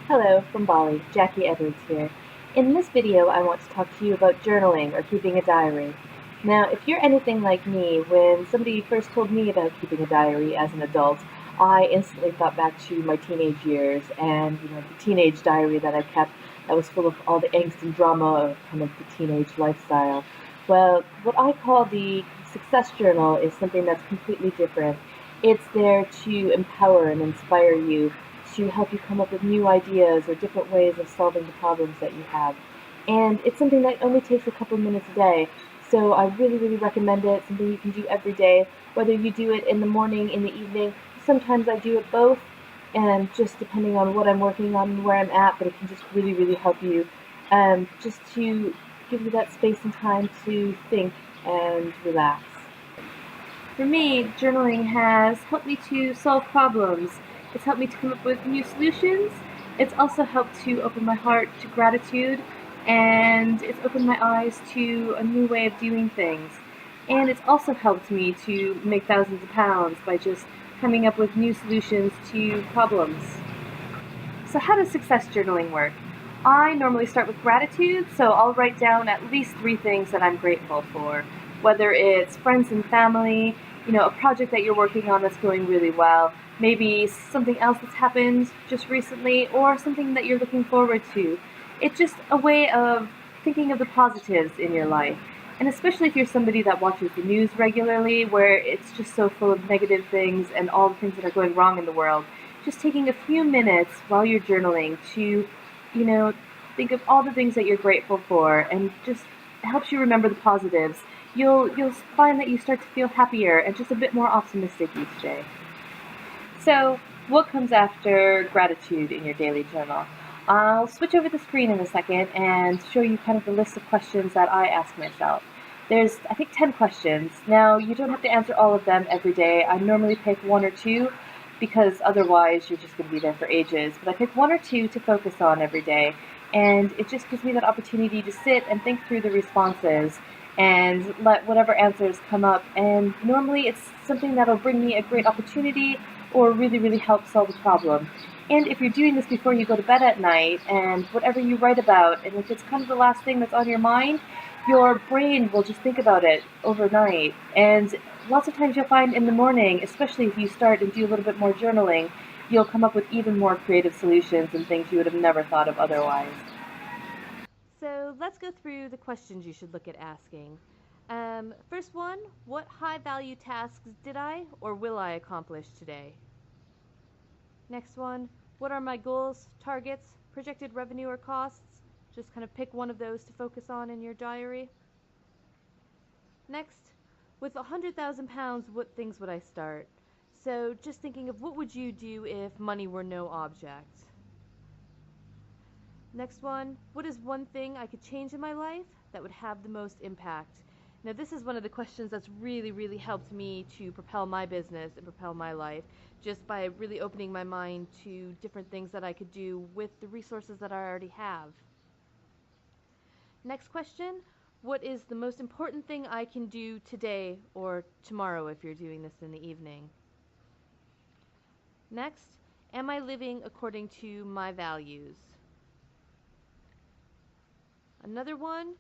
Hello, from Bali, Jacquie Edwards here. In this video, I want to talk to you about journaling or keeping a diary. Now, if you're anything like me, when somebody first told me about keeping a diary as an adult, I instantly thought back to my teenage years and the teenage diary that I kept that was full of all the angst and drama of kind of the teenage lifestyle. Well, what I call the success journal is something that's completely different. It's there to empower and inspire you, to help you come up with new ideas or different ways of solving the problems that you have. And it's something that only takes a couple minutes a day. So I really, really recommend it. Something you can do every day, whether you do it in the morning, in the evening. Sometimes I do it both, and just depending on what I'm working on and where I'm at, but it can just really, really help you just to give you that space and time to think and relax. For me, journaling has helped me to solve problems. It's helped me to come up with new solutions. It's also helped to open my heart to gratitude, and it's opened my eyes to a new way of doing things. And it's also helped me to make thousands of pounds by just coming up with new solutions to problems. So how does success journaling work? I normally start with gratitude, so I'll write down at least 3 things that I'm grateful for, whether it's friends and family, a project that you're working on that's going really well, maybe something else that's happened just recently, or something that you're looking forward to. It's just a way of thinking of the positives in your life. And especially if you're somebody that watches the news regularly, where it's just so full of negative things and all the things that are going wrong in the world, just taking a few minutes while you're journaling to, you know, think of all the things that you're grateful for, and just helps you remember the positives. You'll find that you start to feel happier and just a bit more optimistic each day. So, what comes after gratitude in your daily journal? I'll switch over the screen in a second and show you kind of the list of questions that I ask myself. There's, I think, 10 questions. Now, you don't have to answer all of them every day. I normally pick 1 or 2 because otherwise you're just going to be there for ages. But I pick 1 or 2 to focus on every day, and it just gives me that opportunity to sit and think through the responses and let whatever answers come up. And normally it's something that'll bring me a great opportunity or really, really help solve a problem. And if you're doing this before you go to bed at night, and whatever you write about, and if it's kind of the last thing that's on your mind, your brain will just think about it overnight. And lots of times you'll find in the morning, especially if you start and do a little bit more journaling, you'll come up with even more creative solutions and things you would have never thought of otherwise. So let's go through the questions you should look at asking. First one, what high value tasks did I or will I accomplish today? Next one, what are my goals, targets, projected revenue or costs? Just kind of pick one of those to focus on in your diary. Next, with £100,000, what things would I start? So just thinking of what would you do if money were no object? Next one, what is one thing I could change in my life that would have the most impact? Now, this is one of the questions that's really, really helped me to propel my business and propel my life, just by really opening my mind to different things that I could do with the resources that I already have. Next question, what is the most important thing I can do today or tomorrow if you're doing this in the evening? Next, am I living according to my values? Another one,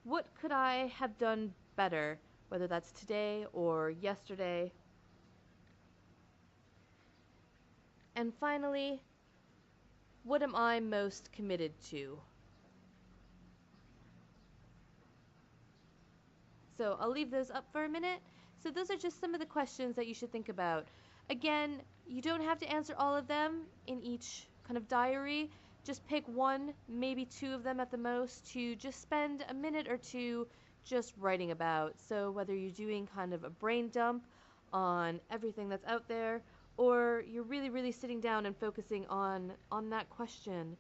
what could I have done better, whether that's today or yesterday? And finally, what am I most committed to? So I'll leave those up for a minute. So those are just some of the questions that you should think about. Again, you don't have to answer all of them in each kind of diary. Just pick 1, maybe 2 of them at the most to just spend a minute or 2 just writing about. So whether you're doing kind of a brain dump on everything that's out there, or you're really, really sitting down and focusing on that question,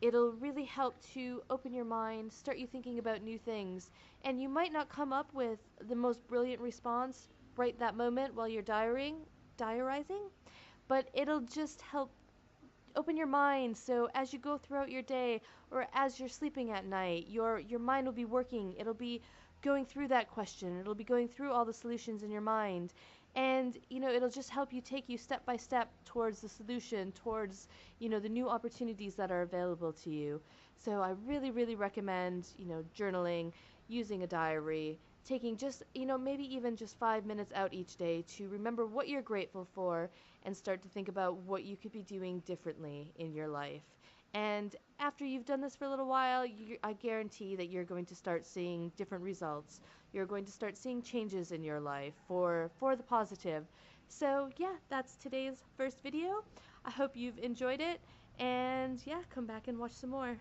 it'll really help to open your mind, start you thinking about new things. And you might not come up with the most brilliant response right that moment while you're diarizing, but it'll just help open your mind, so as you go throughout your day or as you're sleeping at night, your mind will be working. It'll be going through that question. It'll be going through all the solutions in your mind. And it'll just help you take you step by step towards the solution, towards the new opportunities that are available to you. So I really, really recommend journaling, using a diary, taking just maybe even just 5 minutes out each day to remember what you're grateful for and start to think about what you could be doing differently in your life. And after you've done this for a little while, I guarantee that you're going to start seeing different results. You're going to start seeing changes in your life for the positive. So yeah, that's today's first video. I hope you've enjoyed it, and yeah, come back and watch some more.